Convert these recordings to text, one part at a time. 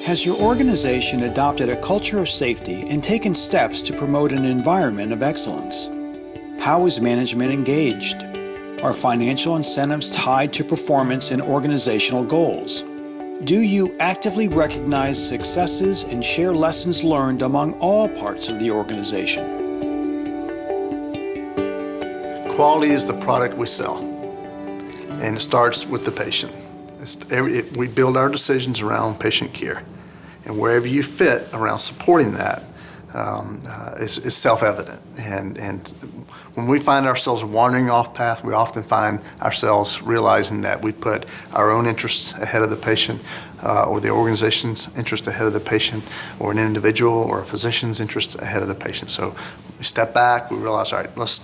Has your organization adopted a culture of safety and taken steps to promote an environment of excellence? How is management engaged? Are financial incentives tied to performance and organizational goals? Do you actively recognize successes and share lessons learned among all parts of the organization? Quality is the product we sell, and it starts with the patient. We build our decisions around patient care, and wherever you fit around supporting that is self-evident. And when we find ourselves wandering off path, we often find ourselves realizing that we put our own interests ahead of the patient, or the organization's interest ahead of the patient, or an individual or a physician's interest ahead of the patient. So we step back, we realize, all right, let's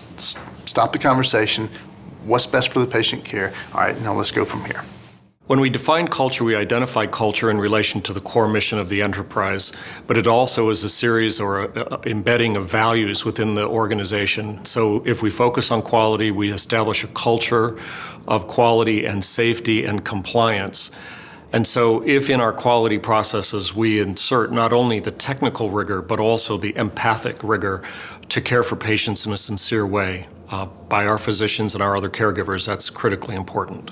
stop the conversation. What's best for the patient care? All right, now let's go from here. When we define culture, we identify culture in relation to the core mission of the enterprise, but it also is a series or a embedding of values within the organization. So if we focus on quality, we establish a culture of quality and safety and compliance. And so if in our quality processes we insert not only the technical rigor, but also the empathic rigor to care for patients in a sincere way by our physicians and our other caregivers, that's critically important.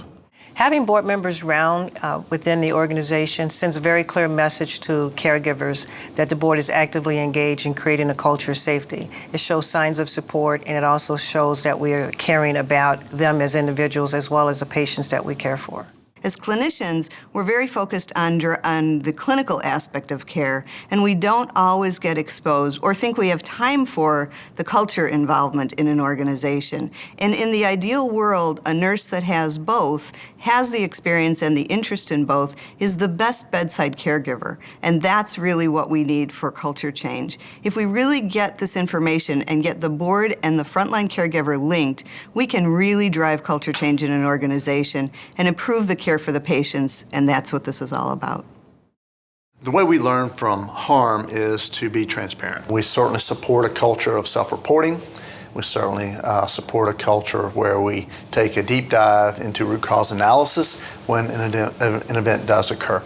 Having board members round within the organization sends a very clear message to caregivers that the board is actively engaged in creating a culture of safety. It shows signs of support, and it also shows that we are caring about them as individuals as well as the patients that we care for. As clinicians, we're very focused on the clinical aspect of care, and we don't always get exposed or think we have time for the culture involvement in an organization. And in the ideal world, a nurse that has both, has the experience and the interest in both, is the best bedside caregiver. And that's really what we need for culture change. If we really get this information and get the board and the frontline caregiver linked, we can really drive culture change in an organization and improve the care for the patients, and that's what this is all about. The way we learn from harm is to be transparent. We certainly support a culture of self-reporting. We certainly support a culture where we take a deep dive into root cause analysis when an event does occur.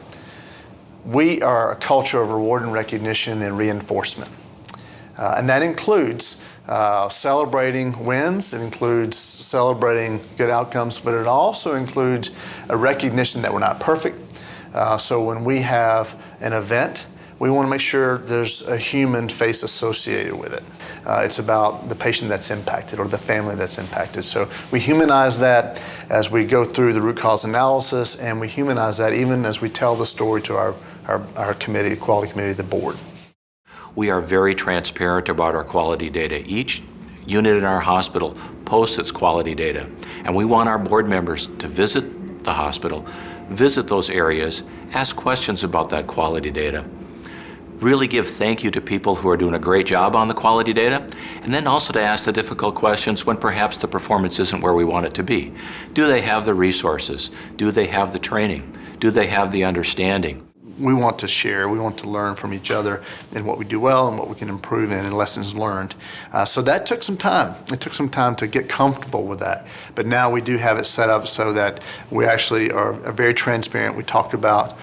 We are a culture of reward and recognition and reinforcement. And that includes celebrating wins, it includes celebrating good outcomes, but it also includes a recognition that we're not perfect. So when we have an event, we want to make sure there's a human face associated with it. It's about the patient that's impacted or the family that's impacted. So we humanize that as we go through the root cause analysis, and we humanize that even as we tell the story to our committee, quality committee, the board. We are very transparent about our quality data. Each unit in our hospital posts its quality data, and we want our board members to visit the hospital, visit those areas, ask questions about that quality data, really give thank you to people who are doing a great job on the quality data, and then also to ask the difficult questions when perhaps the performance isn't where we want it to be. Do they have the resources? Do they have the training? Do they have the understanding? We want to share, we want to learn from each other in what we do well and what we can improve in and lessons learned. So that took some time. It took some time to get comfortable with that. But now we do have it set up so that we actually are very transparent. We talk about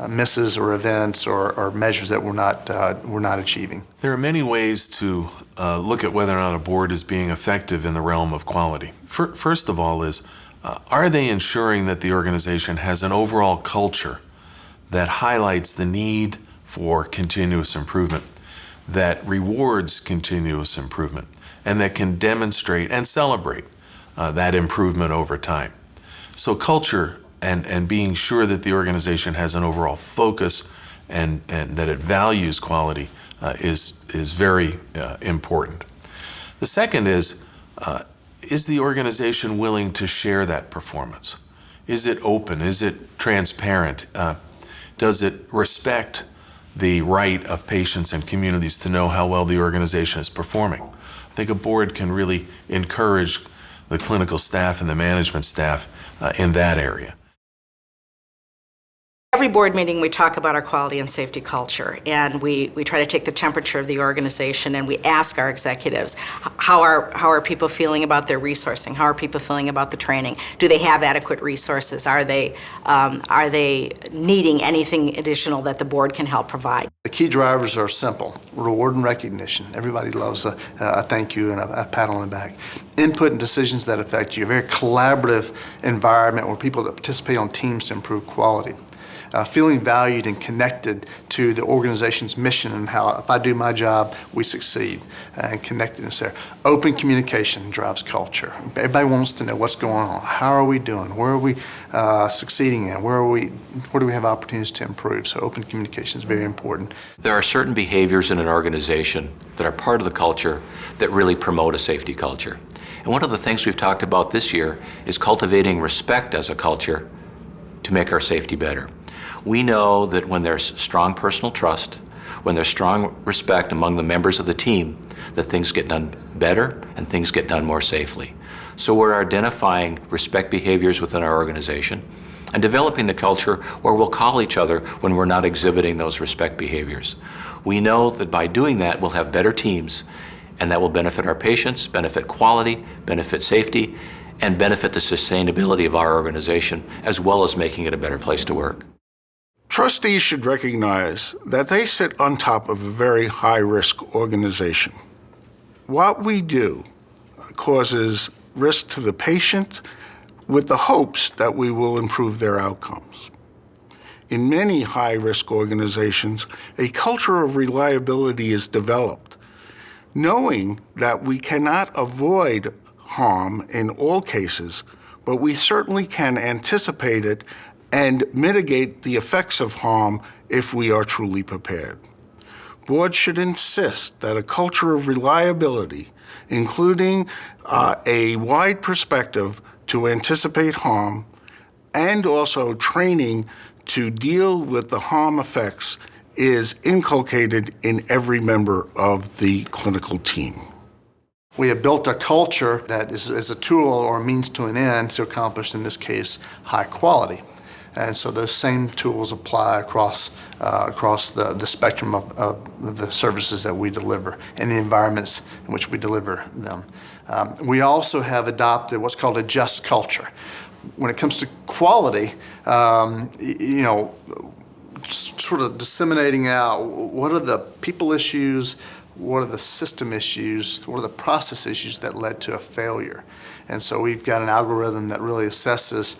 misses or events or measures that we're not achieving. There are many ways to look at whether or not a board is being effective in the realm of quality. First of all is, are they ensuring that the organization has an overall culture that highlights the need for continuous improvement, that rewards continuous improvement, and that can demonstrate and celebrate that improvement over time. So culture and being sure that the organization has an overall focus and that it values quality is very important. The second is the organization willing to share that performance? Is it open? Is it transparent? Does it respect the right of patients and communities to know how well the organization is performing? I think a board can really encourage the clinical staff and the management staff in that area. every board meeting we talk about our quality and safety culture, and we try to take the temperature of the organization, and we ask our executives, how are people feeling about their resourcing? How are people feeling about the training? Do they have adequate resources? Are they needing anything additional that the board can help provide? The key drivers are simple: reward and recognition. Everybody loves a thank you and a pat on the back. Input and decisions that affect you. A very collaborative environment where people participate on teams to improve quality. Feeling valued and connected to the organization's mission and how if I do my job, we succeed, and connectedness there. Open communication drives culture. Everybody wants to know what's going on. How are we doing? Where are we succeeding in? Where do we have opportunities to improve? So open communication is very important. There are certain behaviors in an organization that are part of the culture that really promote a safety culture. And one of the things we've talked about this year is cultivating respect as a culture to make our safety better. We know that when there's strong personal trust, when there's strong respect among the members of the team, that things get done better and things get done more safely. So we're identifying respect behaviors within our organization and developing the culture where we'll call each other when we're not exhibiting those respect behaviors. We know that by doing that, we'll have better teams, and that will benefit our patients, benefit quality, benefit safety, and benefit the sustainability of our organization, as well as making it a better place to work. Trustees should recognize that they sit on top of a very high-risk organization. What we do causes risk to the patient with the hopes that we will improve their outcomes. In many high-risk organizations, a culture of reliability is developed, knowing that we cannot avoid harm in all cases, but we certainly can anticipate it and mitigate the effects of harm if we are truly prepared. Boards should insist that a culture of reliability, including a wide perspective to anticipate harm, and also training to deal with the harm effects, is inculcated in every member of the clinical team. We have built a culture that is a tool or a means to an end to accomplish, in this case, high quality. And so those same tools apply across the spectrum of the services that we deliver and the environments in which we deliver them. We also have adopted what's called a just culture. When it comes to quality, sort of disseminating out what are the people issues, what are the system issues, what are the process issues that led to a failure. And so we've got an algorithm that really assesses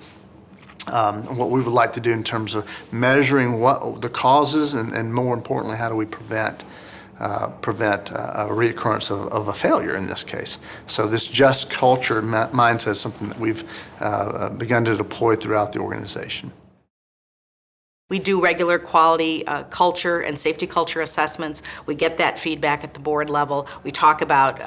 what we would like to do in terms of measuring what the causes and more importantly, how do we prevent a reoccurrence of a failure in this case. So this just culture mindset is something that we've begun to deploy throughout the organization. We do regular quality culture and safety culture assessments. We get that feedback at the board level. We talk about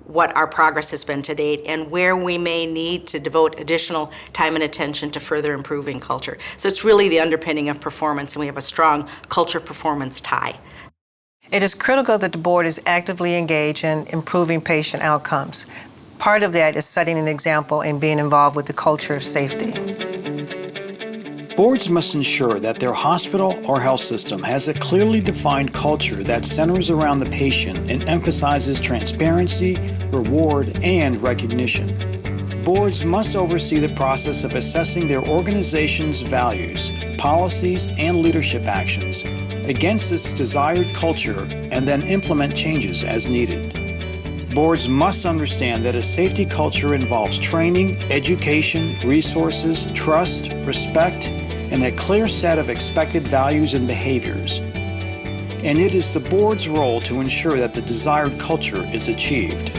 what our progress has been to date and where we may need to devote additional time and attention to further improving culture. So it's really the underpinning of performance, and we have a strong culture-performance tie. It is critical that the board is actively engaged in improving patient outcomes. Part of that is setting an example and being involved with the culture of safety. Boards must ensure that their hospital or health system has a clearly defined culture that centers around the patient and emphasizes transparency, reward, and recognition. Boards must oversee the process of assessing their organization's values, policies, and leadership actions against its desired culture and then implement changes as needed. Boards must understand that a safety culture involves training, education, resources, trust, respect, and a clear set of expected values and behaviors. And it is the board's role to ensure that the desired culture is achieved.